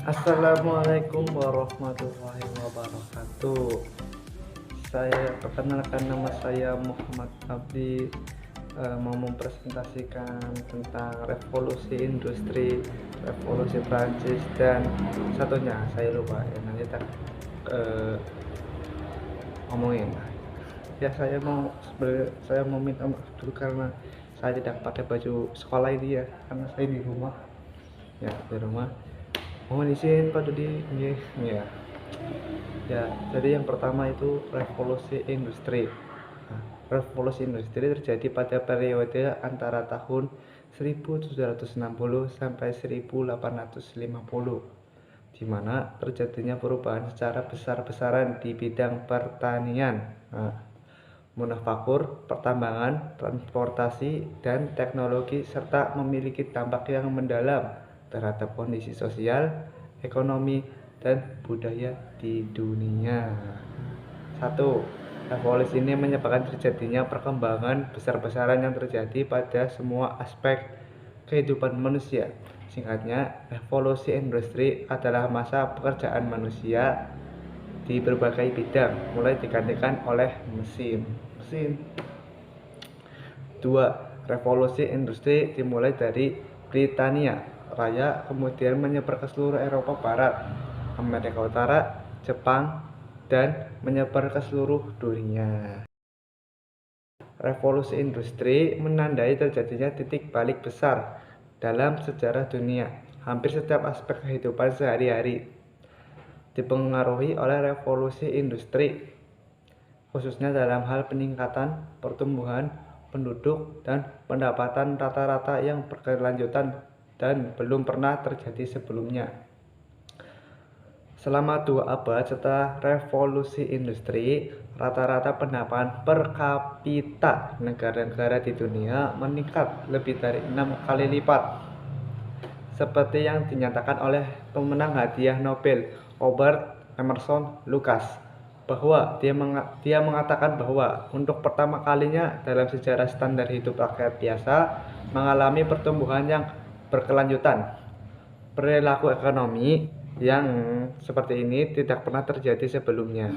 Assalamualaikum warahmatullahi wabarakatuh. Saya perkenalkan, nama saya Muhammad Abdi. Mau mempresentasikan tentang revolusi industri, revolusi Prancis, dan satunya saya lupa ya, nanti tak ngomongin. Ya, saya mau minta maaf dulu karena saya tidak pakai baju sekolah ini ya, karena saya di rumah. Ya, di rumah. Mohon izin Pak Dudi. Ya. Ya, jadi yang pertama itu revolusi industri. Nah, revolusi industri terjadi pada periode antara tahun 1760 sampai 1850, di mana terjadinya perubahan secara besar-besaran di bidang pertanian, manufaktur, pertambangan, transportasi, dan teknologi, serta memiliki dampak yang mendalam terhadap kondisi sosial, ekonomi, dan budaya di dunia. Satu, revolusi ini menyebabkan terjadinya perkembangan besar-besaran yang terjadi pada semua aspek kehidupan manusia. Singkatnya, revolusi industri adalah masa pekerjaan manusia di berbagai bidang mulai digantikan oleh mesin. Dua, revolusi industri dimulai dari Britania Raya, kemudian menyebar ke seluruh Eropa Barat, Amerika Utara, Jepang, dan menyebar ke seluruh dunia. Revolusi industri menandai terjadinya titik balik besar dalam sejarah dunia. Hampir setiap aspek kehidupan sehari-hari dipengaruhi oleh revolusi industri, khususnya dalam hal peningkatan pertumbuhan penduduk dan pendapatan rata-rata yang berkelanjutan dan belum pernah terjadi sebelumnya. Selama 2 abad setelah revolusi industri, rata-rata pendapatan per kapita negara-negara di dunia meningkat lebih dari 6 kali lipat, seperti yang dinyatakan oleh pemenang hadiah Nobel Robert Emerson Lucas, bahwa dia mengatakan bahwa untuk pertama kalinya dalam sejarah standar hidup rakyat biasa mengalami pertumbuhan yang berkelanjutan. Perilaku ekonomi yang seperti ini tidak pernah terjadi sebelumnya.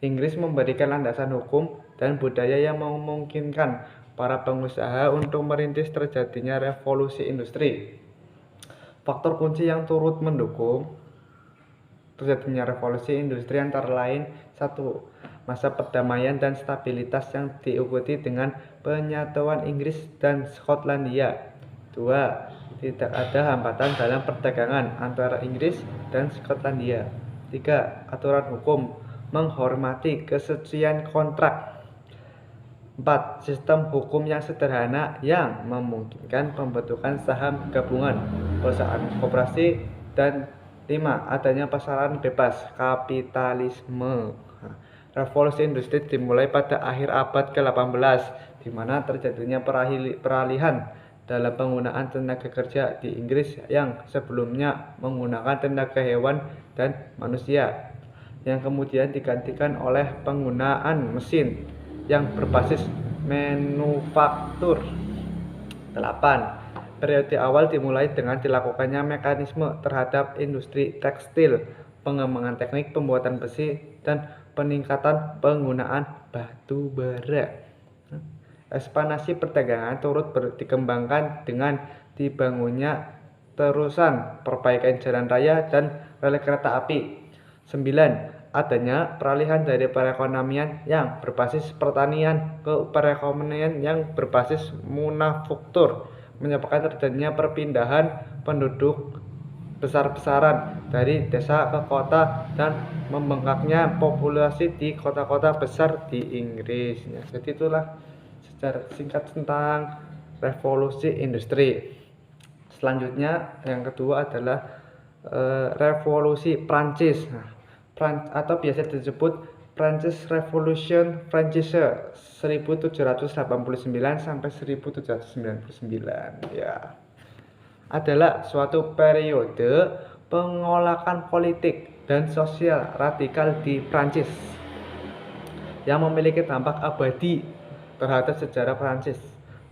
Inggris memberikan landasan hukum dan budaya yang memungkinkan para pengusaha untuk merintis terjadinya revolusi industri. Faktor kunci yang turut mendukung terjadinya revolusi industri antara lain: satu, masa perdamaian dan stabilitas yang diikuti dengan penyatuan Inggris dan Skotlandia. Dua, tidak ada hambatan dalam perdagangan antara Inggris dan Skotlandia. Tiga, aturan hukum menghormati kesucian kontrak. 4. Sistem hukum yang sederhana yang memungkinkan pembentukan saham gabungan, perusahaan koperasi. Dan 5. Adanya pasaran bebas, kapitalisme. Revolusi industri dimulai pada akhir abad ke-18, di mana terjadinya peralihan dalam penggunaan tenaga kerja di Inggris yang sebelumnya menggunakan tenaga hewan dan manusia, yang kemudian digantikan oleh penggunaan mesin yang berbasis manufaktur. 8. Periode awal dimulai dengan dilakukannya mekanisme terhadap industri tekstil, pengembangan teknik pembuatan besi, dan peningkatan penggunaan batu bara. Ekspansi perdagangan turut dikembangkan dengan dibangunnya terusan perbaikan jalan raya dan rel kereta api. 9. Adanya peralihan dari perekonomian yang berbasis pertanian ke perekonomian yang berbasis manufaktur, menyebabkan terjadinya perpindahan penduduk besar-besaran dari desa ke kota dan membengkaknya populasi di kota-kota besar di Inggris. Ya, jadi itulah secara singkat tentang revolusi industri. Selanjutnya yang kedua adalah revolusi Prancis, atau biasa disebut Prancis Revolution Française 1789 sampai 1799, ya, adalah suatu periode pengolakan politik dan sosial radikal di Prancis yang memiliki dampak abadi terhadap sejarah Prancis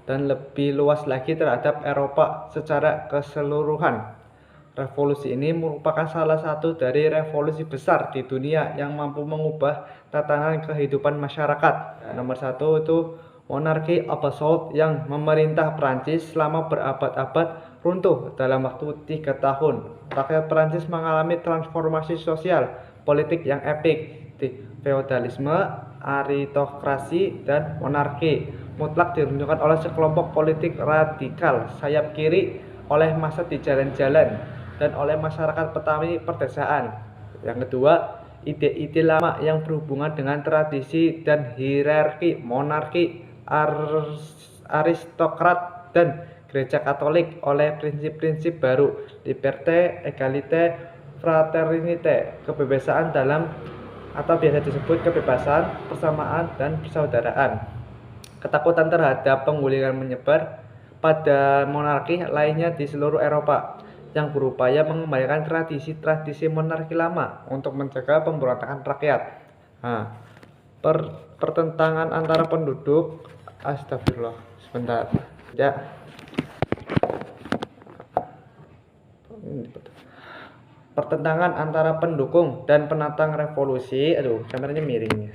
dan lebih luas lagi terhadap Eropa secara keseluruhan. Revolusi ini merupakan salah satu dari revolusi besar di dunia yang mampu mengubah tatanan kehidupan masyarakat. Nomor satu itu monarki absolut yang memerintah Prancis selama berabad-abad runtuh dalam waktu 3 tahun. Rakyat Prancis mengalami transformasi sosial politik yang epik di feodalisme, aritokrasi, dan monarki mutlak diruntuhkan oleh sekelompok politik radikal sayap kiri oleh massa di jalan-jalan dan oleh masyarakat petani perdesaan. Yang kedua, ide-ide lama yang berhubungan dengan tradisi dan hierarki monarki, aristokrat, dan gereja Katolik oleh prinsip-prinsip baru, liberté, égalité, fraternité, kebebasan dalam atau biasa disebut kebebasan, persamaan, dan persaudaraan. Ketakutan terhadap penggulingan menyebar pada monarki lainnya di seluruh Eropa yang berupaya mengembalikan tradisi-tradisi monarki lama untuk mencegah pemberontakan rakyat. Nah, pertentangan antara penduduk, astagfirullah, sebentar, ya. Pertentangan antara pendukung dan penantang revolusi, kameranya miringnya.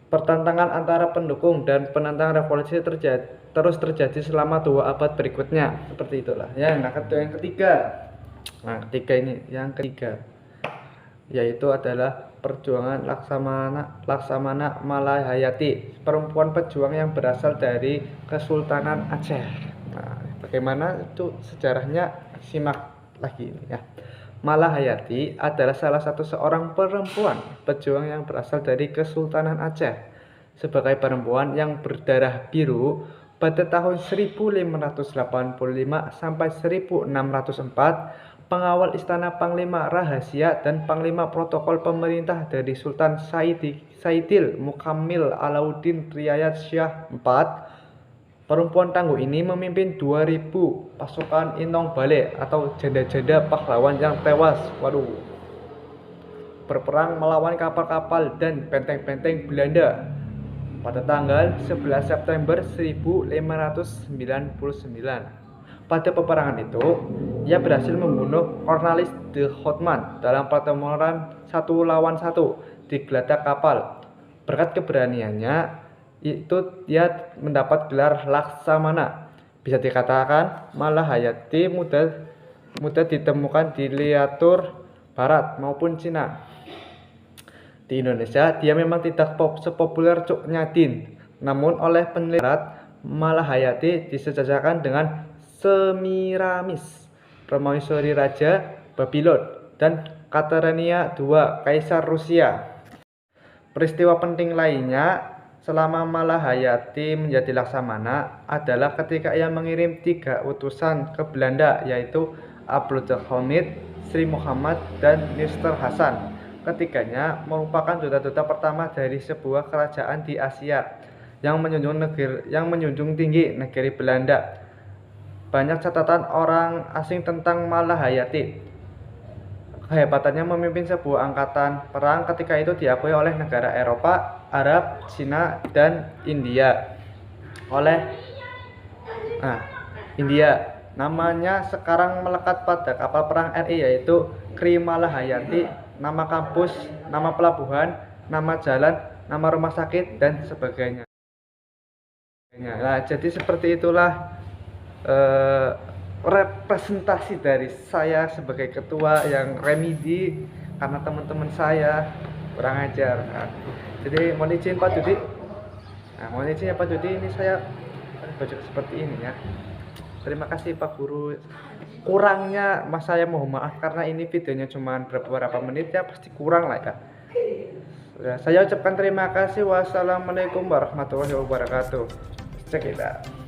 Pertentangan antara pendukung dan penantang revolusi terus terjadi selama 2 abad berikutnya, seperti itulah. Ya, yang ketiga. Yang ketiga yaitu adalah perjuangan Laksamana Malahayati, perempuan pejuang yang berasal dari Kesultanan Aceh. Nah, bagaimana itu sejarahnya, simak lagi ini ya. Malahayati adalah salah satu seorang perempuan pejuang yang berasal dari Kesultanan Aceh. Sebagai perempuan yang berdarah biru pada tahun 1585 sampai 1604, pengawal istana Panglima Rahasia dan Panglima Protokol Pemerintah dari Sultan Saidil Mukammil Alauddin Riayat Syah IV, perempuan tangguh ini memimpin 2000 pasukan Inong Bale atau janda-janda pahlawan yang tewas berperang melawan kapal-kapal dan benteng-benteng Belanda pada tanggal 11 September 1599. Pada peperangan itu, ia berhasil membunuh Cornelis de Houtman dalam pertempuran 1 lawan 1 di geladak kapal. Berkat keberaniannya, itu dia mendapat gelar Laksamana. Bisa dikatakan Malahayati mudah ditemukan di literatur Barat maupun Cina. Di Indonesia, dia memang tidak sepopuler Cuk Nyadin, namun oleh peneliti Barat, Malahayati disejajarkan dengan Semiramis, permaisuri Raja Babylon, dan Katerina II, Kaisar Rusia. Peristiwa penting lainnya selama Malahayati menjadi Laksamana adalah ketika ia mengirim 3 utusan ke Belanda, yaitu Abdulhamid, Sri Muhammad, dan Mr. Hasan. Ketiganya merupakan duta-duta pertama dari sebuah kerajaan di Asia yang menjunjung tinggi negeri Belanda. Banyak catatan orang asing tentang Malahayati. Kehebatannya memimpin sebuah angkatan perang ketika itu diakui oleh negara Eropa, Arab, Cina, dan India. India namanya sekarang melekat pada kapal perang RI, yaitu Kri Malahayati, nama kampus, nama pelabuhan, nama jalan, nama rumah sakit, dan sebagainya. Nah, jadi seperti itulah representasi dari saya sebagai ketua yang remedi karena teman-teman saya kurang ajar. Nah, jadi mohon izin Pak Judi. Mohon izin ya Pak Judi, ini saya baju seperti ini ya. Terima kasih Pak Guru. Kurangnya mas saya mohon maaf karena ini videonya cuma beberapa menit ya, pasti kurang lah ya. Saya ucapkan terima kasih. Wassalamualaikum warahmatullahi wabarakatuh. Cek it out.